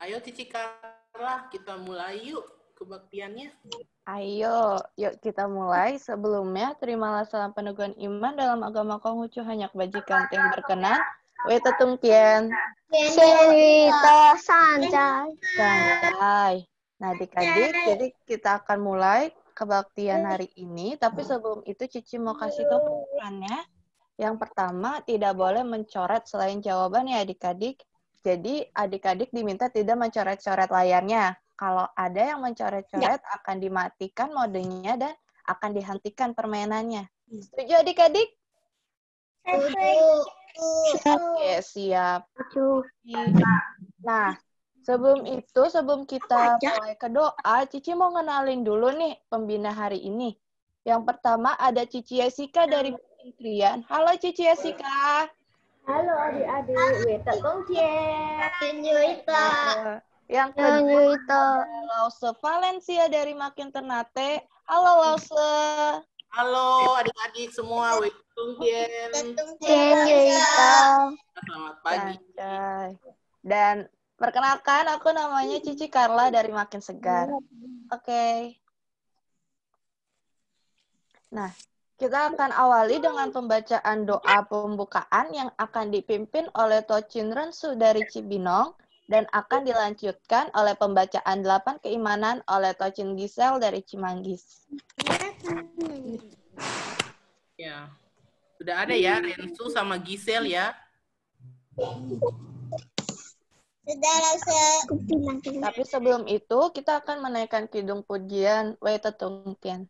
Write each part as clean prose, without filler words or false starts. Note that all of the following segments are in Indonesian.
Ayo Cici Carla, kita mulai yuk kebaktiannya. Ayo, yuk kita mulai. Sebelumnya, terimalah salam peneguhan iman dalam agama Konghucu hanya kebajikan yang berkenan. Wei tetung tien. Cerita santai. Santai. Nah, adik-adik, jadi kita akan mulai kebaktian hari ini. Tapi sebelum itu, Cici mau kasih tahu peraturannya. Yang pertama, tidak boleh mencoret selain jawaban ya adik-adik. Jadi, adik-adik diminta tidak mencoret-coret layarnya. Kalau ada yang mencoret-coret, akan dimatikan modenya dan akan dihentikan permainannya. Setuju adik-adik? Oke, siap. Nah, sebelum kita mulai ke doa, Cici mau ngenalin dulu nih pembina hari ini. Yang pertama ada Cici Yesika dari Kementerian. Halo Cici Yesika. Halo adik-adik, Weta Kongkien. Yang kedua ada Lause Valencia dari Makin Ternate. Halo Lause. Halo adik-adik semua, Wetungkien. Selamat pagi. Dan perkenalkan, aku namanya Cici Carla dari Makin Segar. Oke. Nah, kita akan awali dengan pembacaan doa pembukaan yang akan dipimpin oleh Tochin Rensu dari Cibinong dan akan dilanjutkan oleh pembacaan 8 keimanan oleh Tochin Gisel dari Cimanggis. Ya, sudah ada ya Rensu sama Gisel ya. Tapi sebelum itu, kita akan menaikkan kidung pujian Wei Tetung Tien.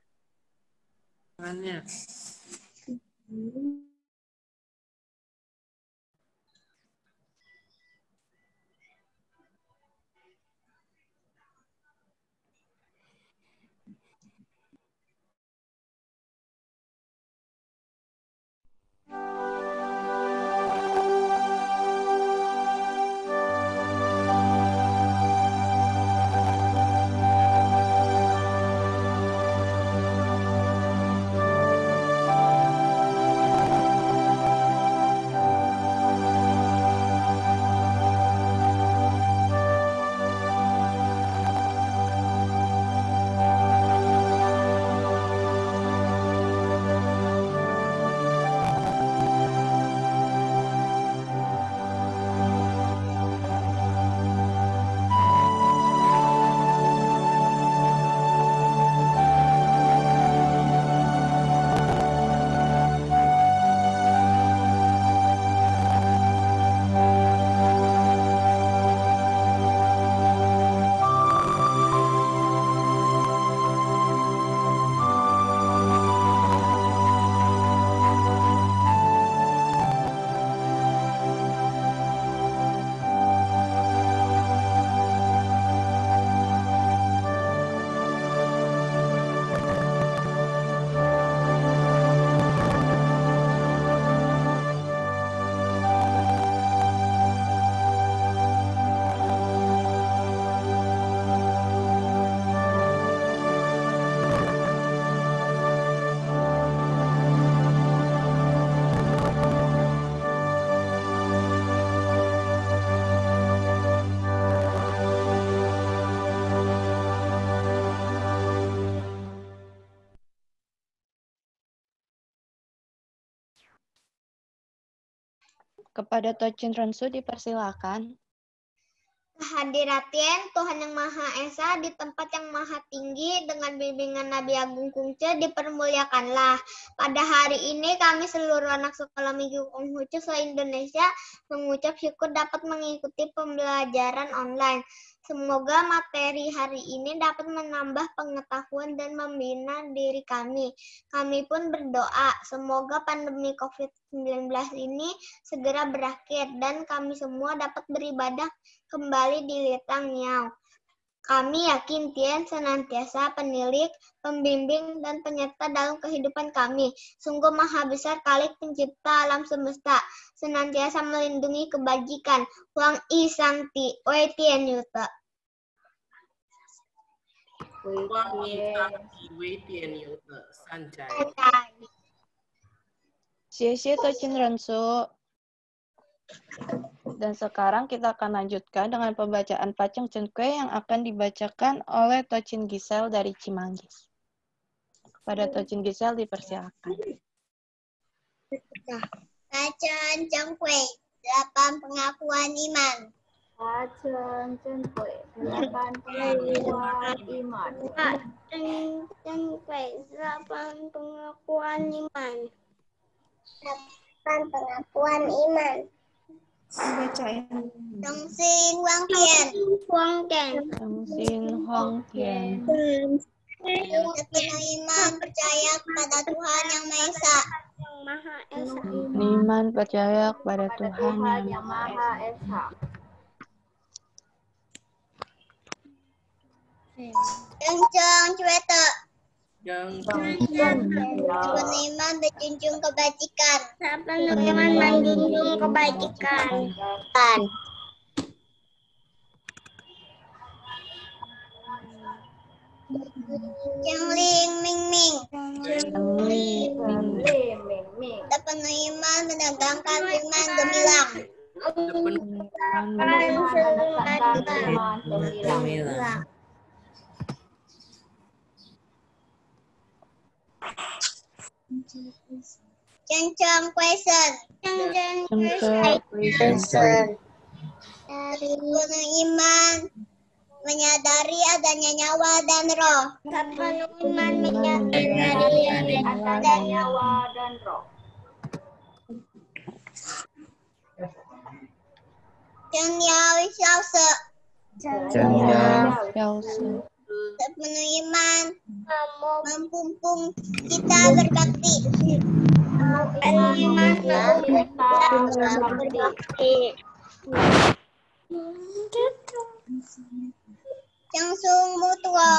Kepada Tochin Rensu dipersilakan. Hadiratien Tuhan yang Maha Esa di tempat yang maha tinggi dengan bimbingan Nabi Agung Kungce dipermuliakanlah. Pada hari ini kami seluruh anak sekolah Minggu Konghucu se-Indonesia mengucap syukur dapat mengikuti pembelajaran online. Semoga materi hari ini dapat menambah pengetahuan dan membina diri kami. Kami pun berdoa semoga pandemi COVID-19 ini segera berakhir dan kami semua dapat beribadah kembali di Litang Niau. Kami yakin Tien senantiasa penilik, pembimbing, dan penyerta dalam kehidupan kami. Sungguh maha besar Khalik pencipta alam semesta, senantiasa melindungi kebajikan. Huang I Sangti, Wei Tien Yuta. Huang I Sangti, Wei Tien Yuta, Sancai. Xie Tochin Rensu. Dan sekarang kita akan lanjutkan dengan pembacaan Paceng Cenkue yang akan dibacakan oleh Tocin Gisel dari Cimanggis. Kepada Tocin Gisel dipersilakan. Pacen Cenkue, 8 pengakuan iman. Pacen Cenkue, 8 pengakuan iman. Pacen Cenkue, 8 pengakuan iman. 8 pengakuan iman. Dongsin Huang Tian. Dongsin Huang Tian. Penuh iman percaya kepada Tuhan Yang Maha Esa. Iman percaya kepada Tuhan yang Maha Esa. Kencang cuete. Yang Penuh iman berjunjung kebajikan. Penuh iman menjunjung kebajikan. Cengling Ming Ming. Penuh iman menegangkan firman gemilang. Cencong Kuesen. Penuh iman menyadari adanya nyawa dan roh. Penuh iman menyadari adanya nyawa dan roh. Chen Yao Xiao Se. Penuh iman mempumpung kita berbakti. Penuh iman mempumpung kita berbakti. Changsung Mutuo.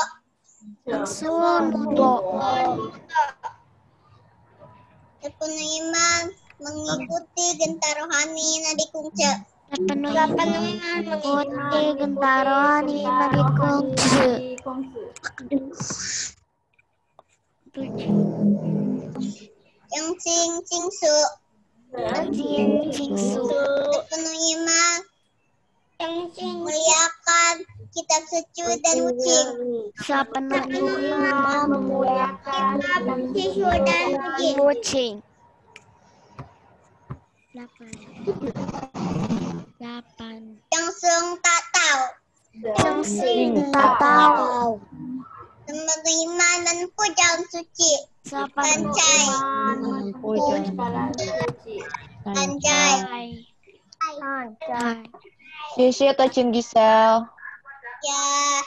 Penuh iman mengikuti gentar rohani Nadi Kungce. Penuh iman mengikuti gentar rohani Nadi Kungce. Yang Cingsu. Penuh iman muliakan kitab suci dan wucing. Penuh iman memuliakan Kitab suci dan wucing. wucing. 8. Changsung tak tahu. Tak tahu. Penuh iman menempuh jalan suci. Pancai. Pancai. Sisi Tocin Gisel. Ya.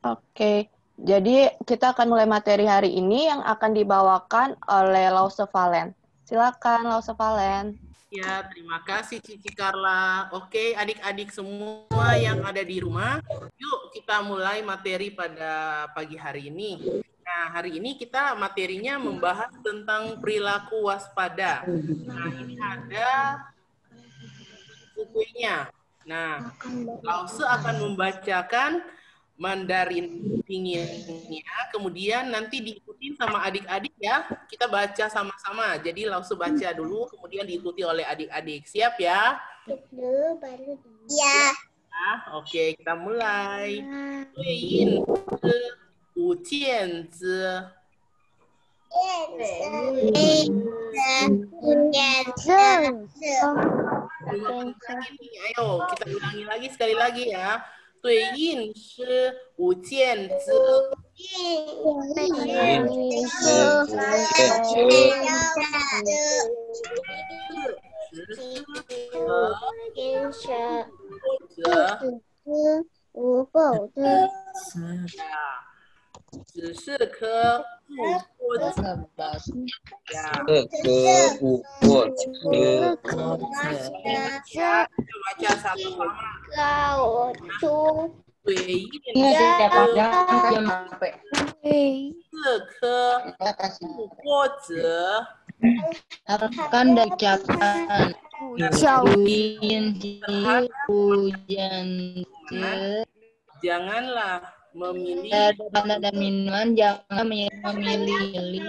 Oke, jadi kita akan mulai materi hari ini yang akan dibawakan oleh Lause Valen. Silakan Lause Valen. Ya, terima kasih Cici Carla. Oke, adik-adik semua yang ada di rumah, yuk kita mulai materi pada pagi hari ini. Nah, hari ini kita materinya membahas tentang perilaku waspada. Nah, ini ada bukunya. Nah, Lause akan membacakan Mandarin pinginnya, kemudian nanti diikuti sama adik-adik ya. Kita baca sama-sama. Jadi Lause baca dulu, kemudian diikuti oleh adik-adik. Siap ya? Ya. Oke, kita mulai. 对应之五件之 Ayo, kita ulangi lagi sekali lagi ya. 对应是五件之 只是颗不或者ya. Baca satu sama. 对应这颗不或者 akan diucapkan hujan janganlah memilih Ada dan minuman, jangan memilih-milih.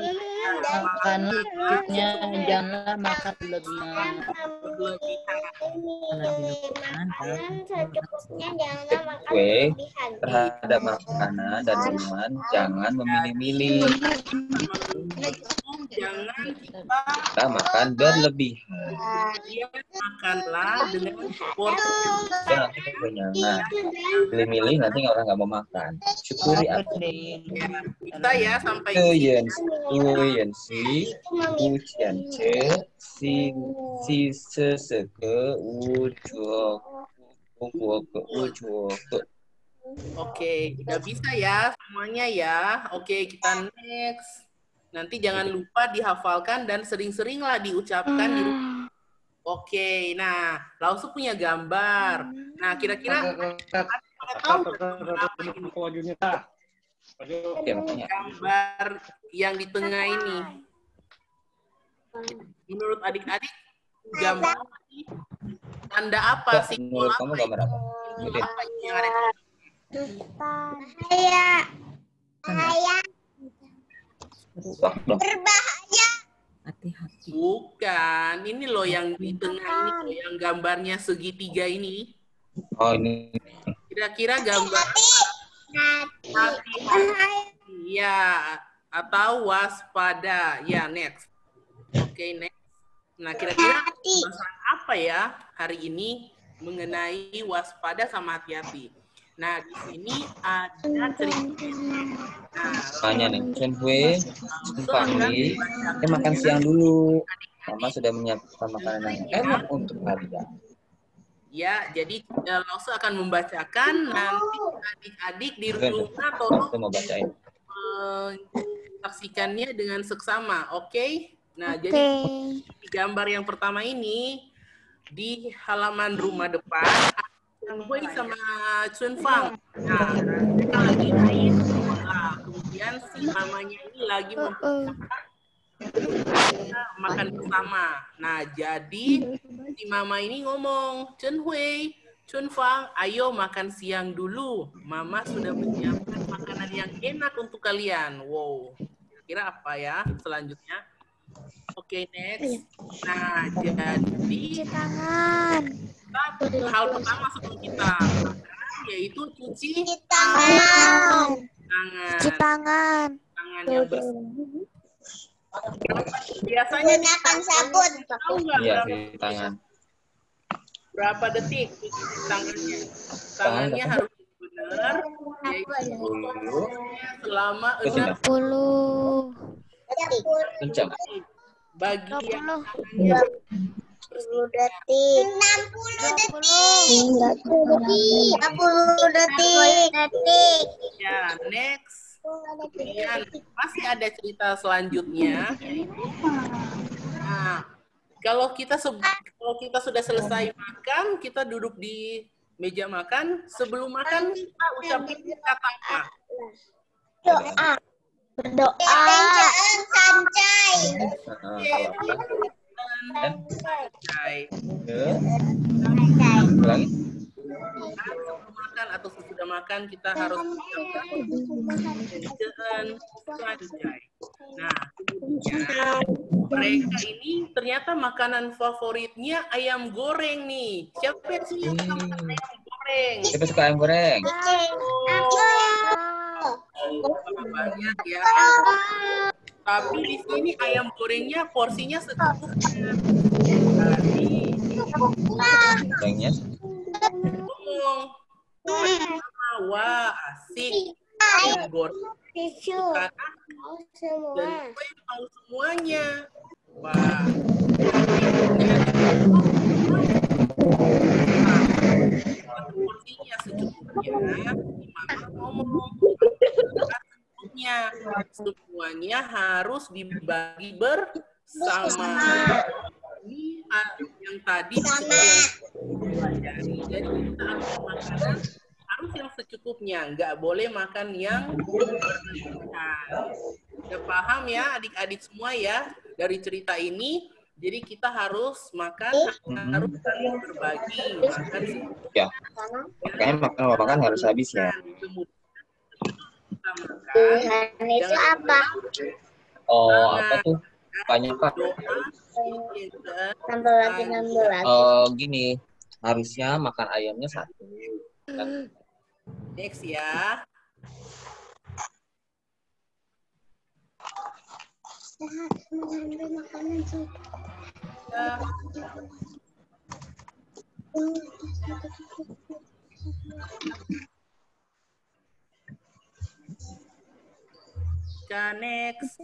Makanlah secukupnya, janganlah makan berlebihan. Secukupnya, janganlah makan Kue berlebihan. terhadap makanan dan minuman jangan memilih-milih. jangan kita Kita makan berlebihan. makanlah dengan porsi Dan nanti kekenyangan. Milih-milih nanti orang nggak mau makan. Syukuri apa? kita ya sampai Uyen si ujian ce si se ke ujuo ke ujuo ke. Oke, udah bisa ya semuanya ya. Oke, kita next. Nanti jangan lupa dihafalkan dan sering-seringlah diucapkan di rumah. Oke, nah, Lausu punya gambar. Nah, kira-kira ada tahu apa ini? Oke, makanya. Gambar yang di tengah ini. Menurut adik-adik, gambar ini tanda apa sih? Menurut kamu gambar apa? Simbol apa ini yang ada di tengah? Bahaya. Bahaya. Berbahaya. Bukan, ini loh yang di tengah ini, loh, yang gambarnya segitiga ini. Oh, ini. Kira-kira gambar hati-hati, ya, atau waspada, ya, next. Oke, next. Nah, kira-kira pembahasan apa ya hari ini mengenai waspada sama hati-hati? Nah, di sini ada cerita. Nah, Tanya nih, Chen Hui, Fahmi, kita makan siang dulu. Mama sudah menyiapkan makanan yang enak untuk kalian. ya, jadi Lausu akan membacakan, nanti adik-adik di rumah tolong Aku mau bacain. saksikannya dengan seksama, oke? Nah, jadi di gambar yang pertama ini di halaman rumah depan Hui sama Chun Fang. Nah, mereka lagi main. Nah, kemudian si mamanya ini lagi makan bersama. Nah, jadi si mama ini ngomong, Chun Hui, Chun Fang, ayo makan siang dulu. Mama sudah menyiapkan makanan yang enak untuk kalian. Wow, kira apa ya selanjutnya? Oke, next. Nah, jadi hal pertama sebelum kita makan yaitu cuci Tangan. tangan yang bersih. Biasanya Gunakan sabun. tahu nggak Iya, berapa, di tangan. berapa detik cuci tangannya? Tangannya harus benar, yaitu Dulu, selama kencang. 10, Kencang. bagi 20, yang tangannya 60 detik. 60 detik. ya, next. Kemudian masih ada cerita selanjutnya, yaitu nah, kalau kita sudah selesai makan, kita duduk di meja makan. Sebelum makan kita ucapin kata apa? Doa. Berdoa. Sancai. Sancai. Ulangi. Sebelum makan atau sesudah makan kita harus mengucapkan sancai. Nah, kemudian mereka ini ternyata makanan favoritnya ayam goreng nih. Siapa yang suka makan ayam goreng? Siapa suka ayam goreng? Banyak ya. Tapi di sini ayam gorengnya porsinya secukupnya. Jadi Gorengnya. ngomong, wah asik ayam goreng karena dan gue tahu semuanya. Wah. Porsinya secukupnya, mama ngomong semuanya harus dibagi bersama. Ini yang tadi jadi kita harus makanan harus yang secukupnya, nggak boleh makan yang berlebihan. Udah paham ya adik-adik semua ya dari cerita ini? Jadi kita harus makan, harus saling berbagi. Makan Ya, makanya makan harus habis ya. Tuhan itu apa? Oh, apa tuh? Banyak, Pak. 16. Oh, gini. Harusnya makan ayamnya 1. Next ya. Mengambil makanan sih. Next. Kita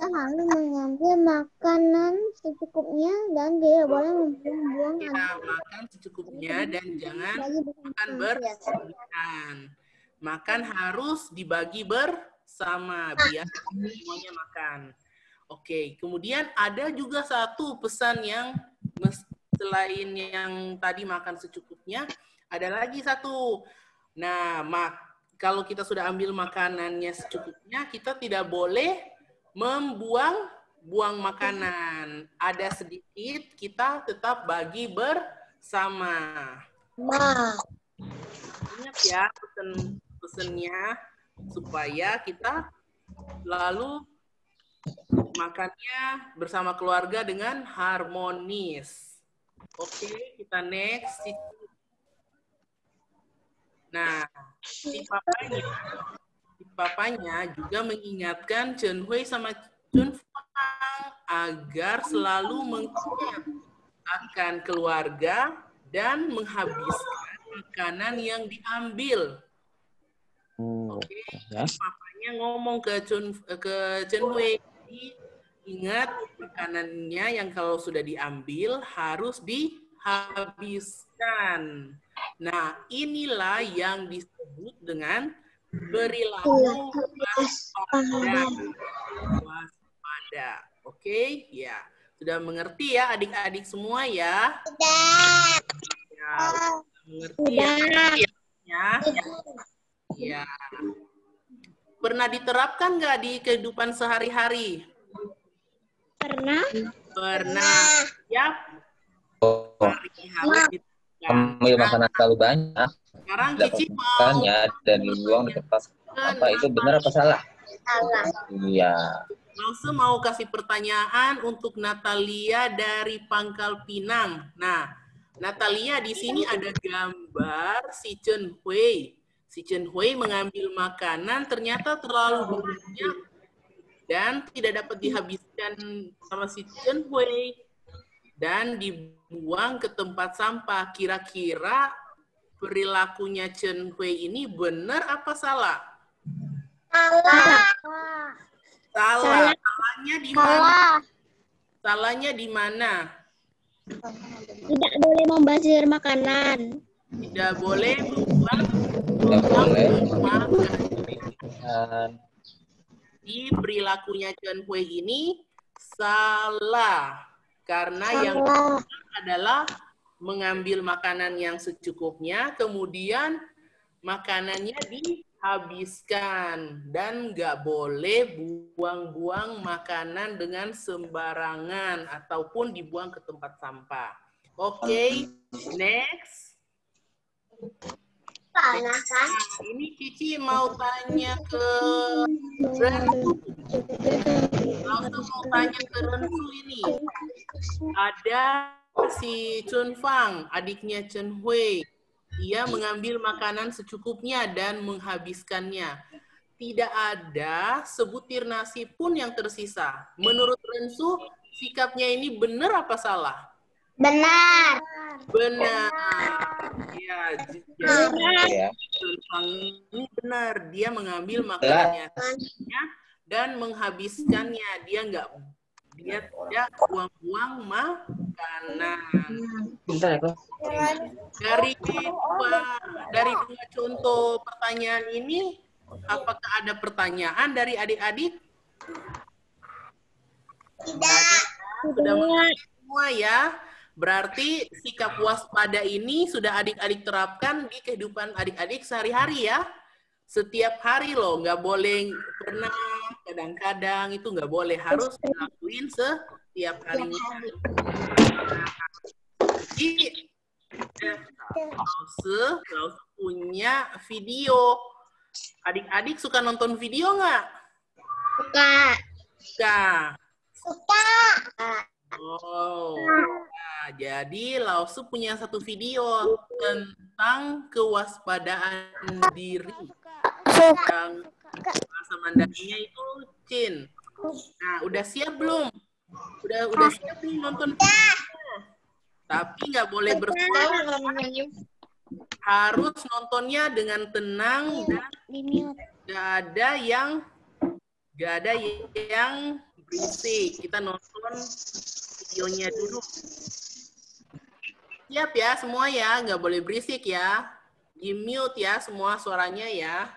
harus mengambil makanan secukupnya dan tidak boleh membuang Ya, makan secukupnya dan jangan makan berlebihan. Makan harus dibagi bersama biar semuanya makan. Oke, kemudian ada juga satu pesan yang selain yang tadi makan secukupnya, ada lagi satu. Nah, kalau kita sudah ambil makanannya secukupnya, kita tidak boleh buang makanan. Ada sedikit, kita tetap bagi bersama. Ingat ya pesennya supaya kita lalu makannya bersama keluarga dengan harmonis. Oke, kita next. Nah, si papanya juga mengingatkan Chen Hui sama Chun Fang agar selalu mengingat akan keluarga dan menghabiskan makanan yang diambil. Oke, ya. Papanya ngomong ke Chen Hui, ingat makanannya yang kalau sudah diambil harus dihabiskan. Nah, inilah yang disebut dengan perilaku waspada. Oke, ya. Sudah mengerti ya adik-adik semua ya? Sudah. Ya, mengerti ya? Ya. Pernah diterapkan nggak di kehidupan sehari-hari? Pernah. Yap. Ambil makanan terlalu banyak. Sekarang Cici mau dan dibuang di tempat apa itu benar apa salah? Salah. Iya. Langsung mau kasih pertanyaan untuk Natalia dari Pangkal Pinang. Nah, Natalia di sini ada gambar si Chen Hui. Si Chen Hui mengambil makanan ternyata terlalu banyak dan tidak dapat dihabiskan sama si Chen Hui dan dibuang ke tempat sampah. Kira-kira perilakunya Chen Hui ini benar apa salah? Salah. Salahnya di mana? Salahnya di mana? Tidak boleh membazir makanan. Tidak boleh membuang makanan. Di perilakunya Chen Hui ini salah. Karena yang adalah mengambil makanan yang secukupnya, kemudian makanannya dihabiskan. Dan nggak boleh buang-buang makanan dengan sembarangan ataupun dibuang ke tempat sampah. Oke, next. Nah, ini Cici mau tanya ke Rensu. Langsung mau tanya ke Rensu ini. Ada si Chun Fang, adiknya Chen Hui. Ia mengambil makanan secukupnya dan menghabiskannya. Tidak ada sebutir nasi pun yang tersisa. Menurut Rensu, sikapnya ini benar apa salah? Benar. Benar. Ya, Chun Fang ini benar. Dia mengambil makanannya dan menghabiskannya. Dia tidak buang-buang makanan. Dari dua contoh pertanyaan ini, apakah ada pertanyaan dari adik-adik? Tidak. Sudah mengerti semua ya. Berarti sikap waspada ini sudah adik-adik terapkan di kehidupan adik-adik sehari-hari ya. Setiap hari loh, nggak boleh pernah, kadang-kadang itu nggak boleh, harus dilakuin setiap harinya. Jadi, Lause punya video. Adik-adik suka nonton video nggak? Suka. Suka. Suka. Oh. Nah, jadi Lausu punya satu video tentang kewaspadaan diri. Yang bahasa Mandarinnya itu Chin. Nah, udah siap belum? Udah siap belum nonton videonya? Tapi nggak boleh bersuara. Harus nontonnya dengan tenang dan nggak ada yang berisik. Kita nonton videonya dulu. Siap ya semua ya, nggak boleh berisik ya. Di mute ya semua suaranya ya.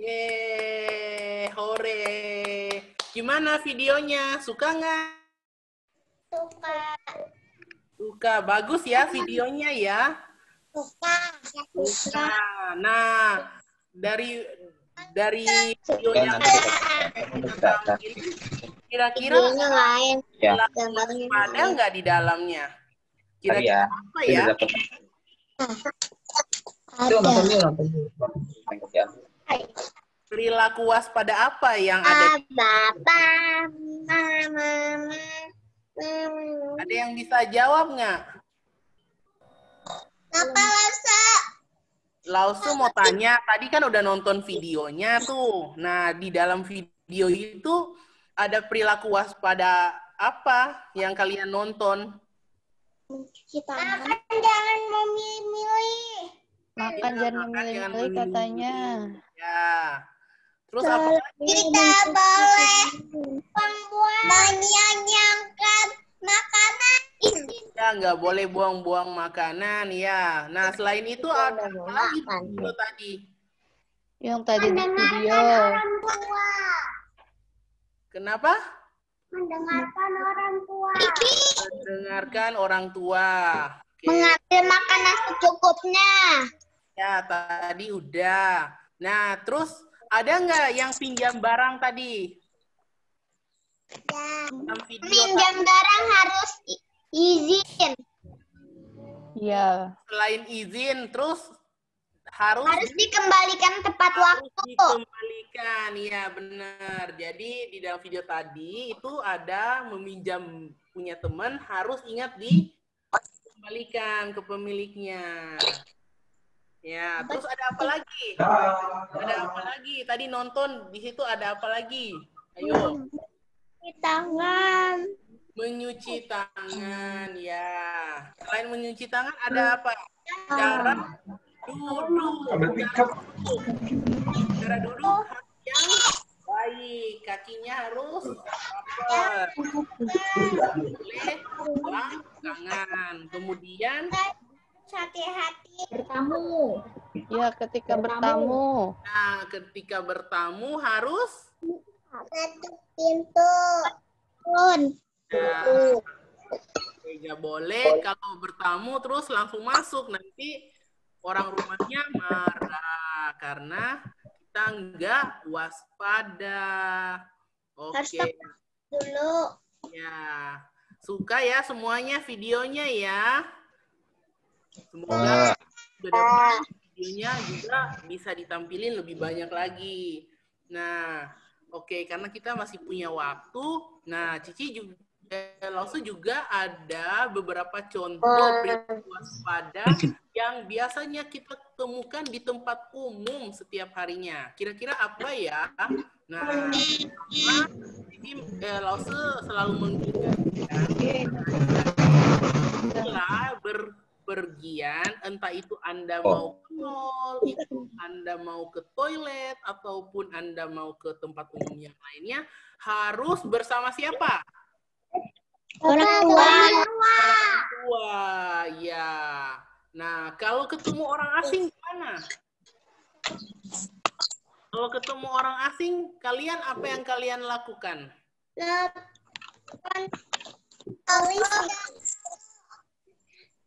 Yeay, hore. Gimana videonya? Suka nggak? Suka. Suka. Bagus ya videonya ya? Suka. Suka. Nah, dari video yang kira-kira lain. Ya. ada nggak di dalamnya? Kira-kira apa ya? Perilaku waspada apa yang ada? Ada yang bisa jawab nggak? Apa Lausu? Lausu mau tanya, tadi kan udah nonton videonya tuh. Nah, di dalam video itu ada perilaku waspada apa yang kalian nonton? Makan jangan memilih. Makan jangan memilih katanya. Ya. Terus apa lagi? Tidak boleh menyayangkan makanan. Ya, nggak boleh buang-buang makanan ya. Nah, selain itu ada apa lagi video tadi? Yang tadi di video. Orang tua. Kenapa? Mendengarkan orang tua. Mendengarkan orang tua. Oke. Mengambil makanan secukupnya. Ya, tadi udah. Nah, terus ada nggak yang pinjam barang tadi? Ya. Dalam video Pinjam tadi. barang harus izin. Iya. Selain izin, terus harus Dikembalikan tepat harus waktu. dikembalikan. Ya, benar. Jadi di dalam video tadi itu ada meminjam punya teman, harus ingat dikembalikan ke pemiliknya. Ya, terus ada apa lagi? Ada apa lagi? Tadi nonton di situ ada apa lagi? Ayo. Di tangan. Menyuci tangan, ya. Selain menyuci tangan ada apa? Cara duduk. Cara duduk yang baik. Kakinya harus rapat. Boleh buang tangan. Kemudian Hati-hati. Bertamu. Ya, ketika bertamu. nah, ketika bertamu harus Tutup pintu. Pun. nggak boleh kalau bertamu terus langsung masuk, nanti orang rumahnya marah karena kita nggak waspada. Harus Oke, dulu. ya suka ya semuanya videonya ya. Semoga sudah dapat videonya juga bisa ditampilin lebih banyak lagi. Nah, oke, karena kita masih punya waktu. Nah, Cici juga langsung juga ada beberapa contoh perilaku waspada yang biasanya kita temukan di tempat umum setiap harinya. Kira-kira apa ya? Nah, jadi Lause selalu mengingatkan setelah berpergian, entah itu Anda mau ke mall, itu Anda mau ke toilet, ataupun Anda mau ke tempat umum yang lainnya, harus bersama siapa? Orang tua. Orang tua, ya. Nah, kalau ketemu orang asing gimana? Kalau ketemu orang asing, kalian apa yang kalian lakukan?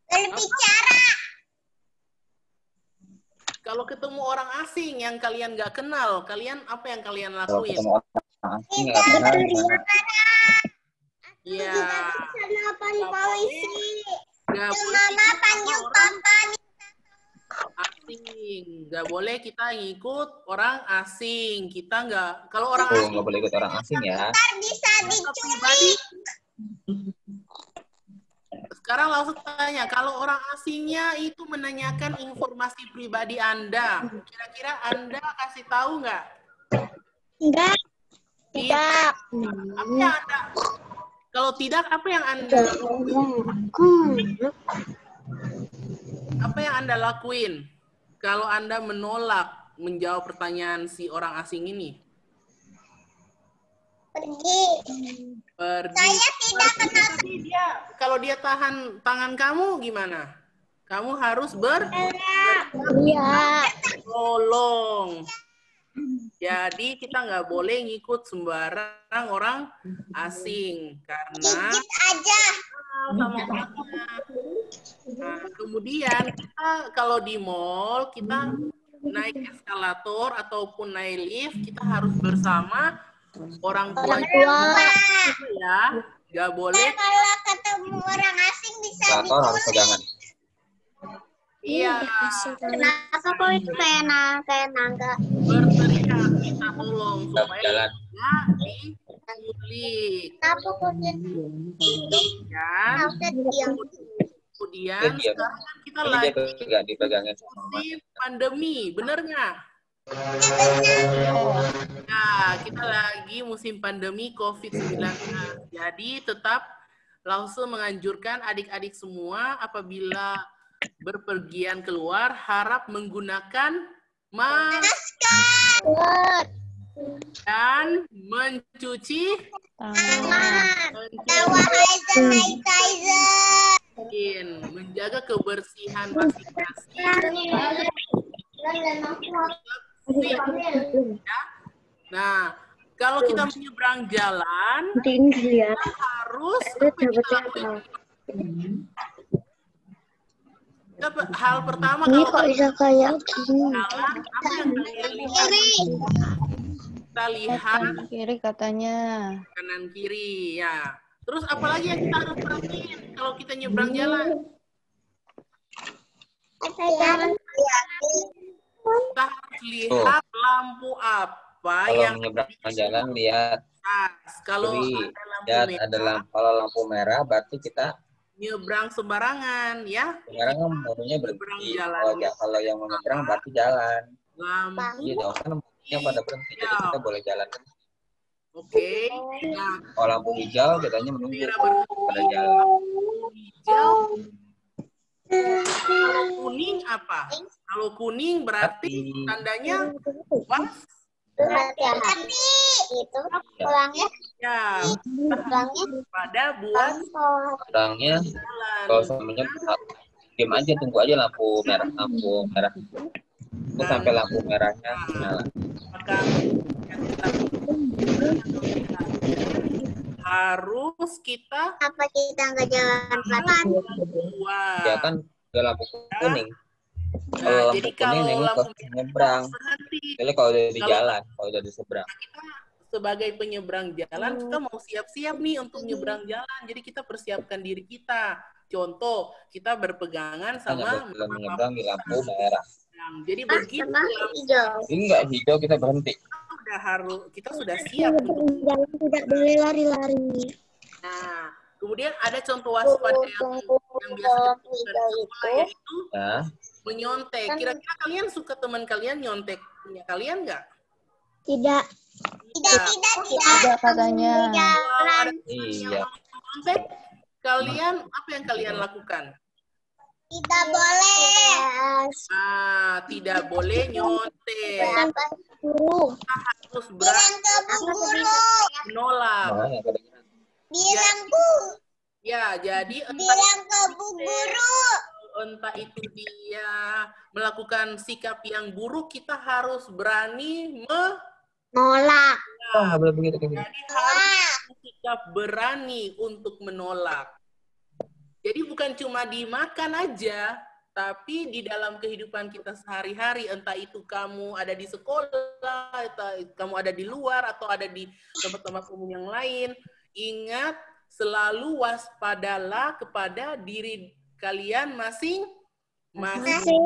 Berbicara. Kalau ketemu orang asing yang kalian nggak kenal, kalian apa yang kalian Kalau lakuin? ketemu orang asing nggak kenal gimana? Ya, Telepon polisi. nggak boleh Mama ikut panggil sama orang papa. asing. Nggak boleh kita ikut orang asing. Kita nggak, kalau orang Oh, asing nggak boleh ikut orang asing ya. Bisa pribadi. Sekarang langsung tanya, kalau orang asingnya itu menanyakan informasi pribadi Anda, kira-kira Anda kasih tahu nggak? Enggak. Tidak. Apa yang Anda? Kalau tidak, apa yang Anda? Apa yang Anda lakuin? Kalau Anda menolak menjawab pertanyaan si orang asing ini? Pergi. Pergi. Saya tidak kenal. Tapi dia, kalau dia tahan tangan kamu gimana? Kamu harus Iya. tolong. Jadi kita nggak boleh ngikut sembarang orang asing karena Gigit aja. sama orangnya. Nah, kemudian kita kalau di mall kita naik eskalator ataupun naik lift, kita harus bersama orang tua ya. Nggak boleh. Kalau ketemu orang asing bisa Operator harus pegangan. Iya. Kenapa kok itu kayak naga? Berteriak minta tolong supaya Jalan. tidak diculik. Kenapa kok Dan kemudian Dia diam. sekarang kan kita Ini lagi dia nggak dipegangin sama mama. musim pandemi, bener nggak? Nah, kita lagi musim pandemi COVID-19. Jadi tetap langsung menganjurkan adik-adik semua apabila berpergian keluar harap menggunakan masker dan mencuci menjaga kebersihan masing-masing. Nah, kalau kita menyeberang jalan, kita harus apa yang kita lakukan? Hal pertama Ini kalau kok bisa kayak gini? jalan, apa yang kalian lihat? Kita lihat Kanan kiri katanya. kanan kiri, ya. Terus apalagi yang kita harus perhatiin kalau kita nyebrang jalan? Kita harus lihat lampu apa Kalau yang menyeberang jalan lihat atas. Kalau kiri, ada lampu lihat merah, ada kalau lampu merah berarti kita nyebrang sembarangan, ya. sekarang kan mobilnya Nyebrang berhenti. jalan. Kalau yang mau nyebrang berarti jalan. Lampu Iya dong, kan mobilnya pada berhenti, jadi kita boleh jalan. Oke. Nah, Kalau lampu hijau katanya menunggu merah berhenti, pada jalan. lampu hijau. Kalau kuning apa? Kalau kuning berarti tandanya was. Hati-hati. Itu pulangnya. Ya, pada buat Orangnya jalan. kalau semuanya diam aja, tunggu aja lampu merah. Terus sampai lampu merahnya nyala. Maka harus kita Apa kita nggak jalan pelan? Ya kan udah lampu kuning. Kalau Nah, lampu jadi kuning kalau nengok lampu ke nyebrang. berhenti, Jadi kalau udah di Kalau- jalan, kalau udah di seberang. kita sebagai penyeberang jalan kita mau siap-siap nih untuk nyebrang jalan. Jadi kita persiapkan diri kita. Contoh, kita berpegangan Hanya sama boleh menyeberang di lampu merah. Jadi begitu Sama hijau. Ini nggak hijau kita berhenti. kita sudah siap untuk. Jalan tidak boleh lari-lari. Nah, kemudian ada contoh waspada yang biasa dilakukan di sekolah, yaitu Nah, menyontek. Kira-kira kalian suka teman kalian nyontek punya kalian nggak? Tidak. Tidak katanya. Kalau ada teman iya. yang nyontek, kalian apa yang kalian lakukan? Tidak boleh. Tidak boleh nyontek. Guru. Harus berani Bilang ke Bu Guru. menolak. Makanya kadang Bilang Bu. Ya, jadi Bilang ke Bu Guru. entah itu dia melakukan sikap yang buruk, kita harus berani Nolak. nggak boleh begitu kayak gitu. Jadi harus sikap berani untuk menolak. Jadi bukan cuma dimakan aja, tapi di dalam kehidupan kita sehari-hari, entah itu kamu ada di sekolah, entah kamu ada di luar, atau ada di tempat-tempat umum yang lain, ingat selalu waspadalah kepada diri kalian masing-masing.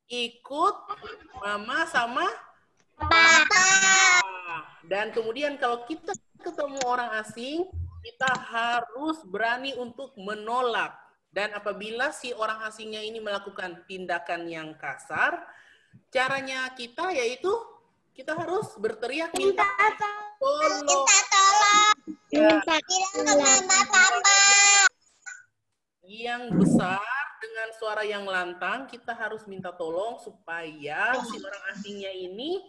Ikut mama sama papa. Dan kemudian kalau kita ketemu orang asing, kita harus berani untuk menolak. Dan apabila si orang asingnya ini melakukan tindakan yang kasar, caranya kita yaitu kita harus berteriak minta tolong. Minta tolong. Ya, Bilang ke mama papa. yang besar dengan suara yang lantang, kita harus minta tolong supaya si orang asingnya ini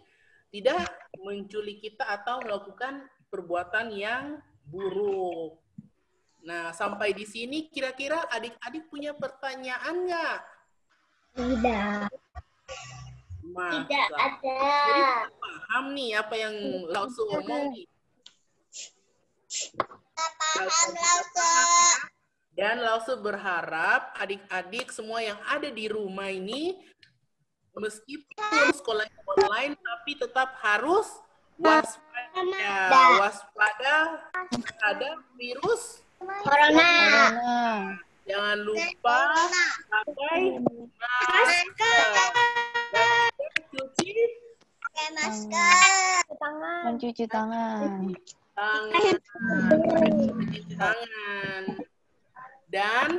tidak menculik kita atau melakukan perbuatan yang buruk. Nah, sampai di sini kira-kira adik-adik punya pertanyaan nggak? Tidak. Tidak ada. Jadi paham nih apa yang Lausu omong nih. Paham langsung. Dan Lausu berharap adik-adik semua yang ada di rumah ini, meskipun sekolahnya online, tapi tetap harus waspada terhadap virus Corona. Jangan lupa pakai masker. Dan cuci Pakai masker. Mencuci tangan. tangan. Dan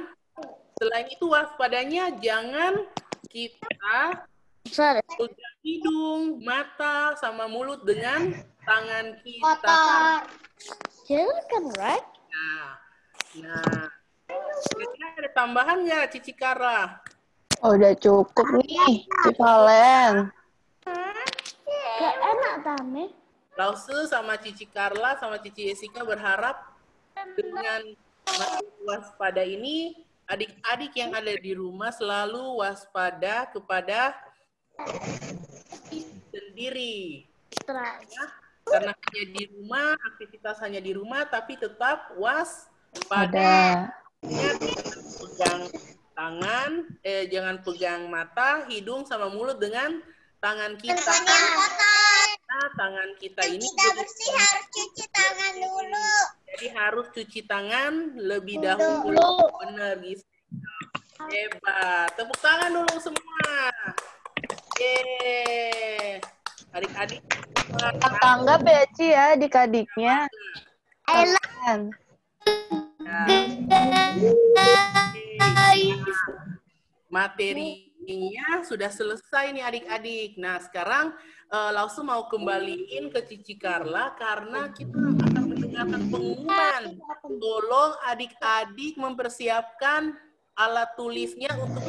selain itu waspadanya jangan kita tutup hidung, mata, sama mulut dengan tangan kita. Kotor. Silakan, right? Nah, kira-kira ada tambahan nggak, Cici Kara? Oh, udah cukup nih, Cipalen. Gak enak, Tame. Lausu sama Cici Carla sama Cici Jessica berharap dengan waspada ini, adik-adik yang ada di rumah selalu waspada kepada sendiri. Ya, karena hanya di rumah, aktivitas hanya di rumah, tapi tetap waspada. Jangan pegang tangan, jangan pegang mata, hidung, sama mulut dengan tangan kita. Nah, tangan kita ini tidak bersih harus cuci tangan dulu. Jadi harus cuci tangan lebih dahulu. Benar, Gis. Hebat. Tepuk tangan dulu semua. Yeay. Adik-adik. Tanggap ya, Ci ya, adik-adiknya. Kalian. Materinya sudah selesai nih adik-adik. Nah, sekarang langsung mau kembaliin ke Cici Carla karena kita akan mendengarkan pengumuman. Tolong adik-adik mempersiapkan alat tulisnya untuk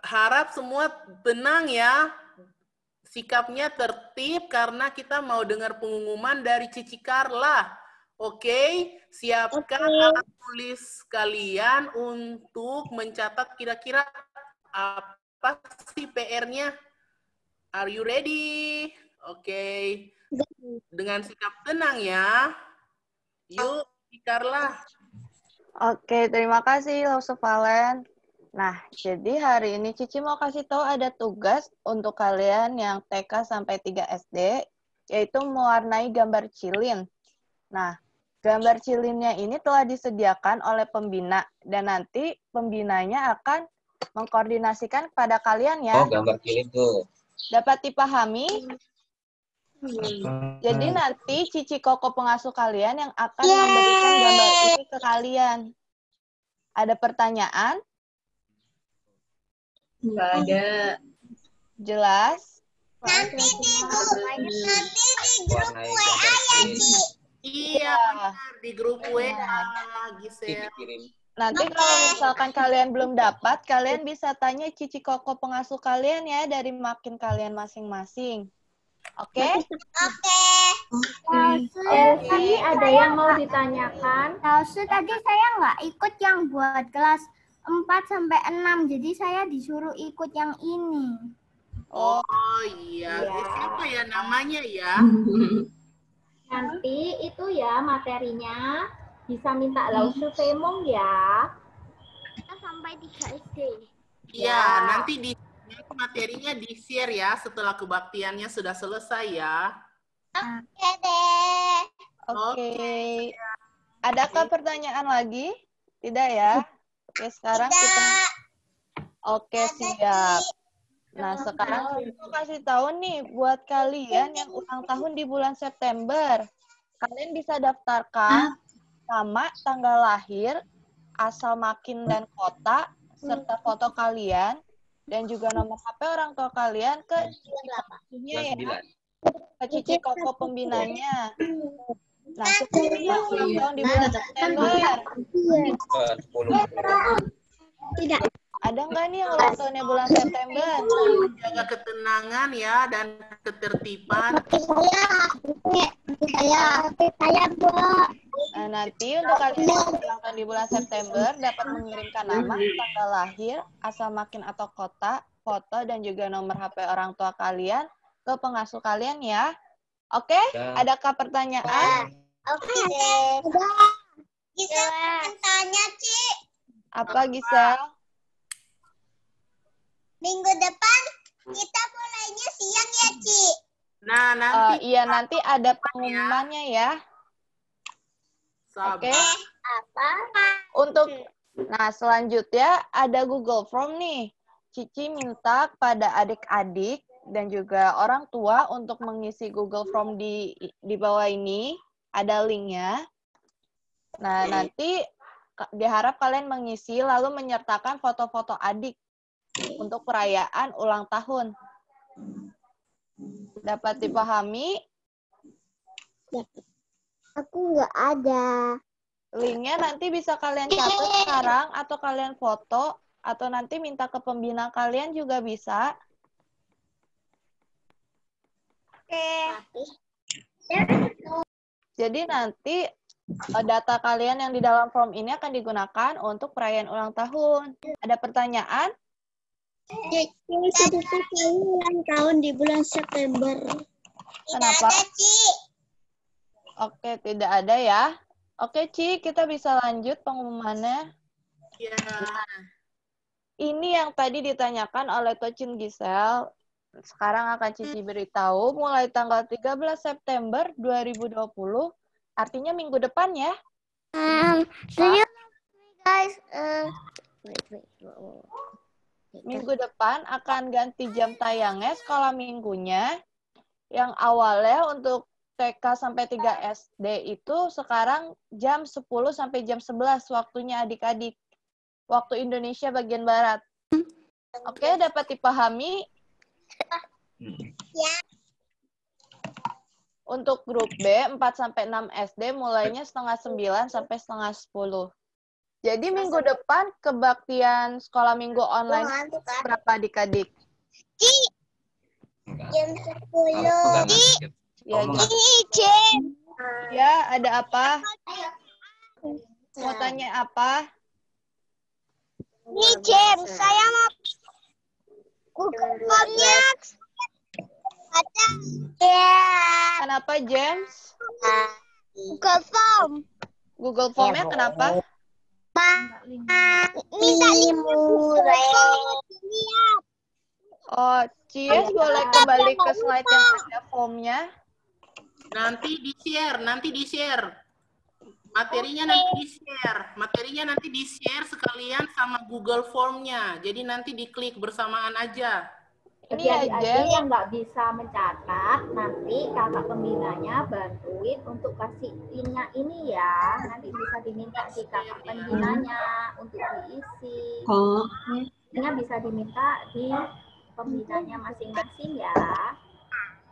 harap semua tenang ya. Sikapnya tertib karena kita mau dengar pengumuman dari Cici Carla. Oke, siapkan alat tulis kalian untuk mencatat kira-kira apa sih PR-nya. Are you ready? Oke. Dengan sikap tenang ya. Yuk, Cici Carla. Oke, terima kasih Lausu Valen. Nah, jadi hari ini Cici mau kasih tahu ada tugas untuk kalian yang TK sampai 3 SD, yaitu mewarnai gambar cilin. Nah, gambar cilinnya ini telah disediakan oleh pembina, dan nanti pembinanya akan mengkoordinasikan kepada kalian ya. Oh, gambar cilin tuh. Dapat dipahami? Jadi nanti Cici Koko pengasuh kalian yang akan memberikan gambar ini ke kalian. Ada pertanyaan? Nggak ada. Jelas? Nanti di grup WA ya, Ci. Iya, benar. Di grup WA, Gisel. Nanti kalau misalkan kalian belum dapat, kalian bisa tanya Cici Koko pengasuh kalian ya dari makin kalian masing-masing. Oke? Oke. Elsie, ada yang mau ditanyakan? Tausu tadi saya nggak ikut yang buat kelas 4 sampai 6, jadi saya disuruh ikut yang ini. Oh iya, siapa ya namanya ya? Nanti itu ya materinya bisa minta Lausu Semong ya. Kita sampai 3 SD. Iya, nanti materinya di-share ya setelah kebaktiannya sudah selesai ya. Oke deh. Oke. Adakah pertanyaan lagi? Tidak ya? Oke, sekarang kita... Oke, siap. Nah, sekarang saya mau kasih tahu nih buat kalian yang ulang tahun di bulan September. Kalian bisa daftarkan nama, tanggal lahir, asal makin dan kota, serta foto kalian, dan juga nomor HP orang tua kalian ke Cici ya. Ke Cici Koko pembinanya. Nah, seperti yang ulang tahun di bulan September. Tidak. Ada nggak nih yang ulang tahunnya bulan September? Menjaga ketenangan ya dan ketertiban. Saya Bu. Nah, nanti untuk kalian yang ulang tahun di bulan September dapat mengirimkan nama, tanggal lahir, asal makin atau kota, foto, dan juga nomor HP orang tua kalian ke pengasuh kalian ya. Oke? Adakah pertanyaan? Oke. Gisel tanya, Ci. Apa, Gisel? Minggu depan kita mulainya siang ya, Ci. Nah, nanti Iya, nanti ada pengumumannya ya. Oke. Apa? Nah, selanjutnya ada Google Form nih. Cici minta pada adik-adik dan juga orang tua untuk mengisi Google Form di bawah ini. Ada linknya. Nah, nanti diharap kalian mengisi lalu menyertakan foto-foto adik untuk perayaan ulang tahun. Dapat dipahami? Aku nggak ada. Linknya nanti bisa kalian catat sekarang atau kalian foto atau nanti minta ke pembina kalian juga bisa. Oke. Jadi nanti data kalian yang di dalam form ini akan digunakan untuk perayaan ulang tahun. Ada pertanyaan? Sepupu saya ulang tahun di bulan September. Kenapa? Oke, tidak ada ya. Oke, Ci, kita bisa lanjut pengumumannya. Ya. Ini yang tadi ditanyakan oleh Tocin Gisel. Sekarang akan Cici beritahu mulai tanggal 13 September 2020, artinya minggu depan ya. Guys, Minggu depan akan ganti jam tayangnya sekolah minggunya. Yang awalnya untuk TK sampai 3 SD itu sekarang jam 10 sampai jam 11 waktunya adik-adik. Waktu Indonesia bagian Barat. Oke, dapat dipahami? Ya. Untuk grup B, 4 sampai 6 SD mulainya setengah 9 sampai setengah 10. Jadi minggu depan kebaktian sekolah minggu online berapa adik-adik? Jam 10. Ya, ya, ada apa? Mau tanya apa? Ini James, saya mau Google Form-nya. Ada. Ya. Kenapa, James? Google Form. Google Form-nya kenapa? Minta link Google Form. Oh, Cies boleh kembali ke slide yang ada formnya. Nanti di-share. Materinya nanti di-share sekalian sama Google Form-nya. Jadi nanti diklik bersamaan aja. Bagi adik-adik yang nggak bisa mencatat, nanti kakak pembinanya bantuin untuk kasih linknya ini ya. Nanti bisa diminta di kakak pembinanya untuk diisi. Linknya bisa diminta di pembinanya masing-masing ya.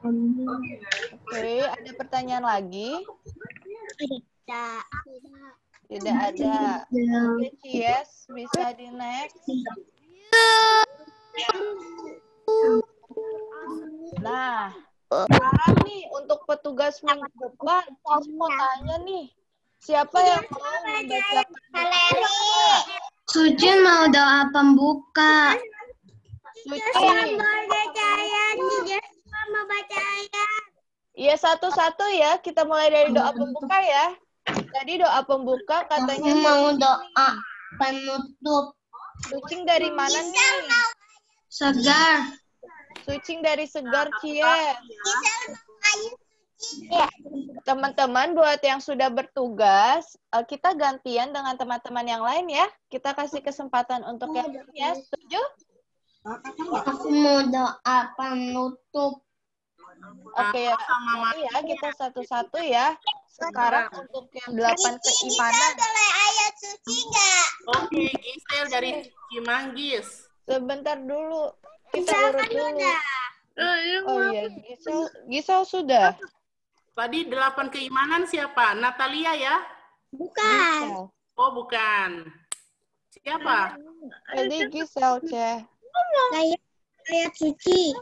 Oke, ada pertanyaan lagi? Tidak ada. Oke, Cies, bisa di next. Nah, sekarang nih untuk petugas minggu depan, Cici mau tanya nih, siapa yang mau membacakan? Suci mau doa pembuka. Suci. Iya, satu-satu ya. Kita mulai dari doa pembuka ya. Tadi doa pembuka katanya Mau doa penutup. Sucing dari mana nih? Segar. Sucing dari Segar, Cie. Teman-teman buat yang sudah bertugas, kita gantian dengan teman-teman yang lain ya. Kita kasih kesempatan untuk yang lain ya. Setuju? Aku mau doa penutup. Oke ya. Ya, kita satu-satu ya. Sekarang untuk yang 8 keimanan. Boleh ayat suci nggak? Oke, Gisel dari Cimanggis. Sebentar dulu. Kita urut dulu. Oh iya, Gisel sudah. Tadi 8 keimanan siapa? Natalia ya? Bukan. Gisel. Oh, bukan. Siapa? Tadi Gisel, Ceh. Ayat suci.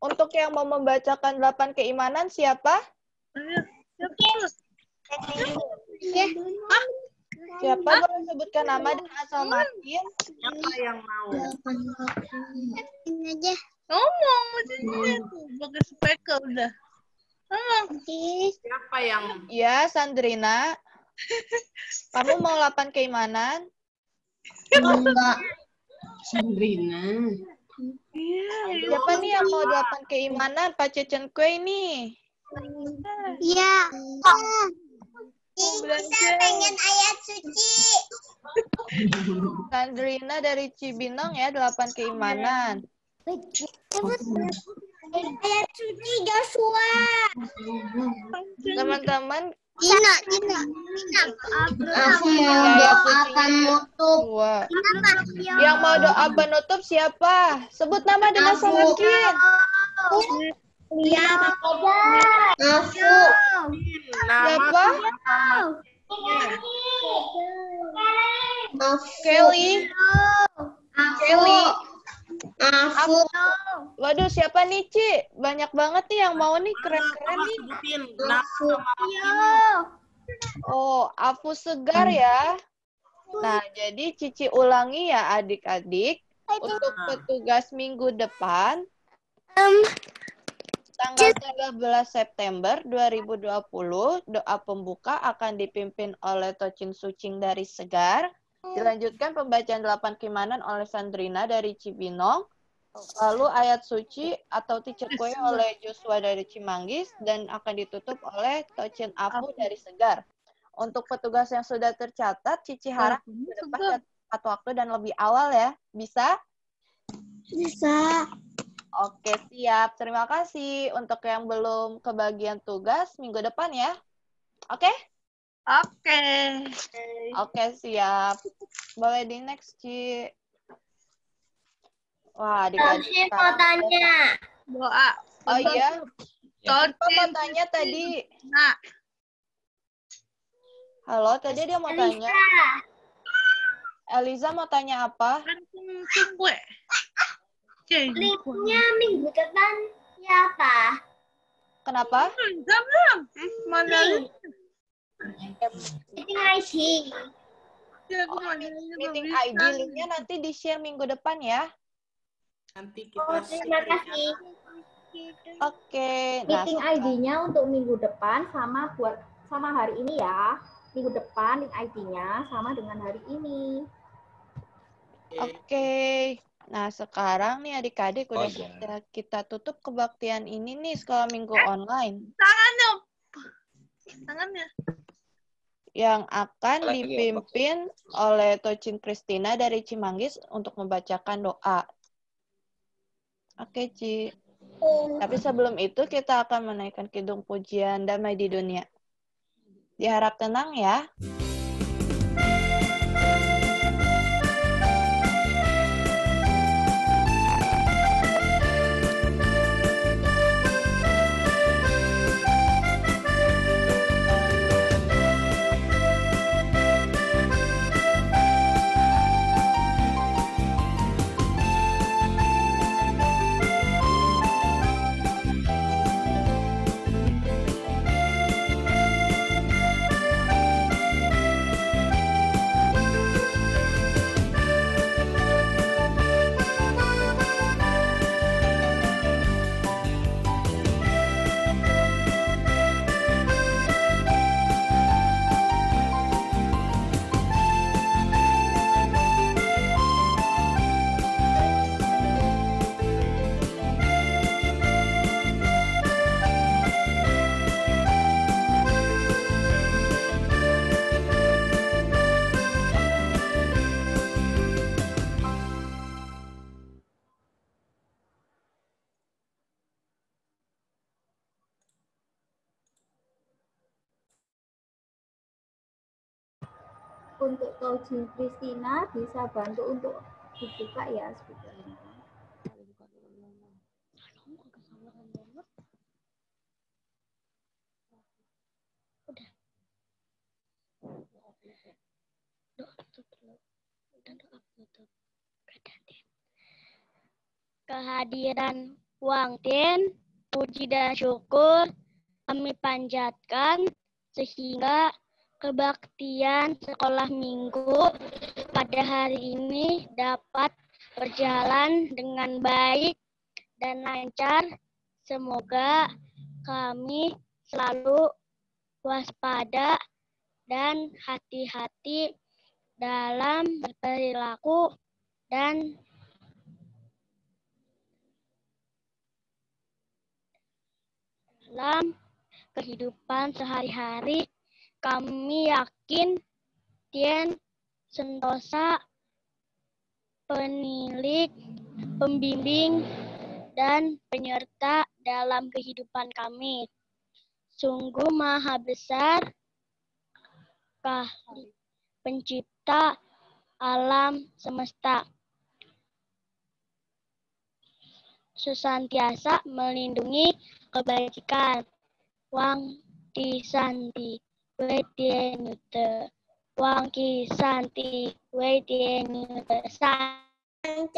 Untuk yang mau membacakan 8 keimanan siapa? Siapa boleh sebutkan nama dan asal makin? Siapa yang mau? Ini aja. Ngomong maksudnya pakai speaker udah. Siapa yang? Ya, Sandrina. Kamu mau 8 keimanan? Enggak. Sandrina. Siapa nih yang mau 8 keimanan? Pak Cecen Kue nih. Iya. Bisa pengen ayat suci. Sandrina dari Cibinong ya, 8 keimanan. Ayat suci Joshua. Teman-teman, Tina. Aku mau doa penutup. dua. Yang mau doa penutup siapa? Sebut nama dan asal makin. Iya. Aku. Siapa? Aku. Kelly. Kelly. Aku. Waduh, siapa nih, Ci? Banyak banget nih yang mau nih, keren-keren nih. Sebutin nama sama Oh, Afu Segar ya. Nah, jadi Cici ulangi ya adik-adik. Untuk petugas minggu depan, tanggal 13 September 2020, doa pembuka akan dipimpin oleh Tocin Sucing dari Segar. Dilanjutkan pembacaan 8 Kimanan oleh Sandrina dari Cibinong. Lalu ayat suci atau Teacher Kue oleh Joshua dari Cimanggis. Dan akan ditutup oleh Tocin Afu dari Segar. Untuk petugas yang sudah tercatat, Cici harap ke depan tepat waktu dan lebih awal ya. Bisa? Bisa. Oke, siap. Terima kasih. Untuk yang belum kebagian tugas, minggu depan ya. Oke? Oke. Oke, siap. Boleh di next, Ci. Wah, adik-adik. mau tanya. Doa. Oh iya? Siapa mau tanya tadi? Nah, Halo, tadi dia mau tanya. Eliza mau tanya apa? gue. Linknya minggu depan siapa? Kenapa? Belum. Mana? Meeting ID. Meeting ID linknya nanti di-share minggu depan ya. Nanti kita Terima kasih. Oke. Nah, Meeting ID-nya untuk minggu depan sama hari ini ya. Minggu depan link ID-nya sama dengan hari ini. Oke. Nah, sekarang nih adik-adik udah bisa kita tutup kebaktian ini nih sekolah minggu online. Tangannya. Yang akan dipimpin oleh Tocin Kristina dari Cimanggis untuk membacakan doa. Oke, Ci. Tapi sebelum itu kita akan menaikkan kidung pujian damai di dunia. Diharap tenang ya. Untuk Tocin Kristina bisa bantu untuk dibuka ya speakernya. Kehadiran Wang Tin, puji dan syukur kami panjatkan sehingga kebaktian sekolah minggu pada hari ini dapat berjalan dengan baik dan lancar. Semoga kami selalu waspada dan hati-hati dalam berperilaku dan dalam kehidupan sehari-hari. Kami yakin Tien Sentosa, penilik, pembimbing, dan penyerta dalam kehidupan kami. Sungguh maha besar, pencipta alam semesta. Sesantiasa melindungi kebajikan. Wang Ki Santi, Wei Tien Nute. Wang Ki Santi, Wei Tien Nute. Sancai.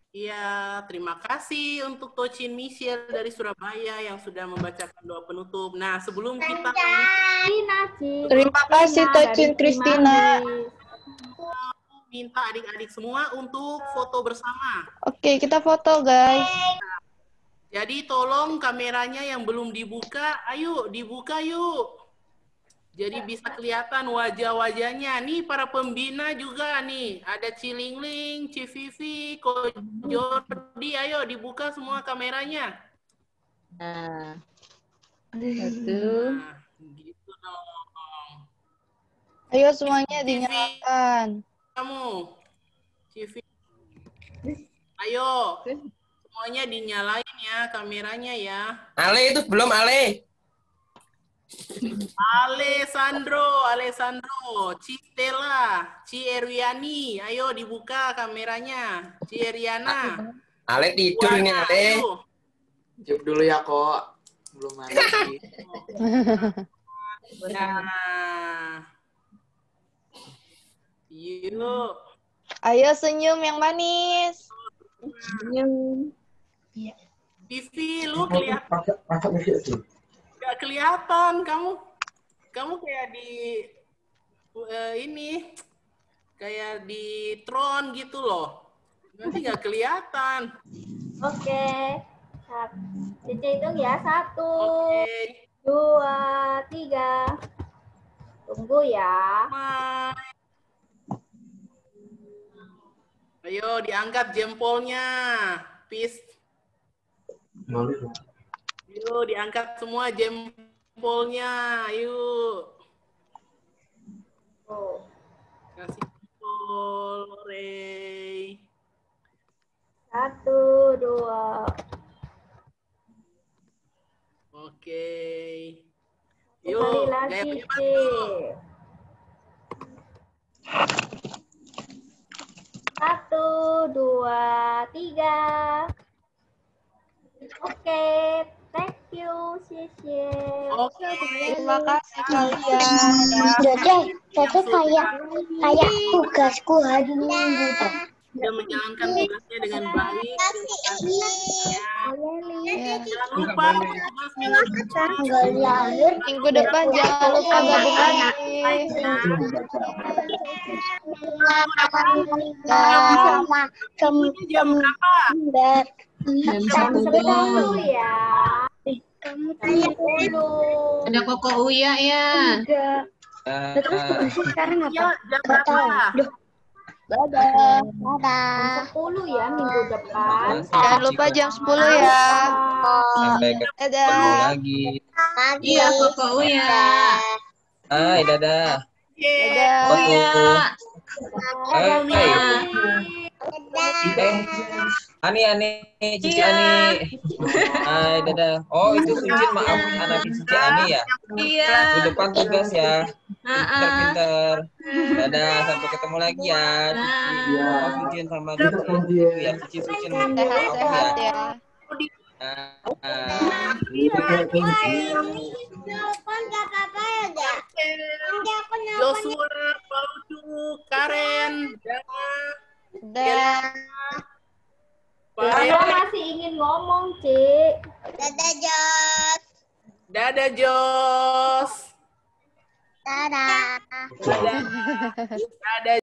Iya, terima kasih untuk Tocin Michelle dari Surabaya yang sudah membacakan doa penutup. Nah, sebelum kita Terima kasih Tocin Christina. minta adik-adik semua untuk foto bersama. Oke, kita foto guys. Jadi tolong kameranya yang belum dibuka, ayo dibuka yuk. Jadi bisa kelihatan wajah-wajahnya. Nih para pembina juga nih. Ada Cilingling, Civivi, Ko Jordi. Ayo dibuka semua kameranya. Nah, Nah, gitu dong. Ayo semuanya dinyalakan. Kamu, Civivi. Ayo, semuanya dinyalain ya kameranya ya. Ale itu belum Ale. Alessandro, Citela, Cierwiani, ayo dibuka kameranya. Cieriana. Ale tidur ini Ale. Jawab dulu ya kok. Belum mandi. Nah. Yuk. Ayo senyum yang manis. Senyum. Vivi, lu kelihatan. Gak kelihatan kamu kayak di ini kayak di Tron gitu loh, nanti gak kelihatan. Oke. Cici hitung ya, 1, 2, 3. Tunggu ya. Ayo diangkat jempolnya, peace. Yuk, diangkat semua jempolnya. Yuk. Kasih jempol, Rey. 1, 2. Oke. Sekali Yuk, lagi, gaya Ci. hebat yuk. 1, 2, 3. Oke, thank you, Cici. Oke, terima kasih kalian. Dede kayak tugasku hari Minggu tuh. Sudah menjalankan tugasnya dengan baik. Jangan lupa tugas minggu depan. Minggu depan jangan lupa gabung lagi. Jam berapa? Jam 10 ya. Kamu ada Koko Uya ya. sekarang apa? Jam berapa? Dadah. Jam 10 ya minggu depan. Jangan lupa jam 10 ya. Sampai ketemu lagi. Iya Koko Uya. Hai, dadah. Dadah. Hai. Ani, Cici Ani. Hai, dadah. Oh, itu Sucin, maaf, anak Cici Ani ya. Iya. Di depan tugas ya. Pinter-pinter. Dadah, sampai ketemu lagi ya. Cici, maaf Sucin sama Cici ya. Cici Sucin. Sehat-sehat ya. Joshua, Paudu, Karen, Dadah. Saya masih ingin ngomong, Cik. Dadah, Jos. Dadah, Jos. Dadah. Dadah.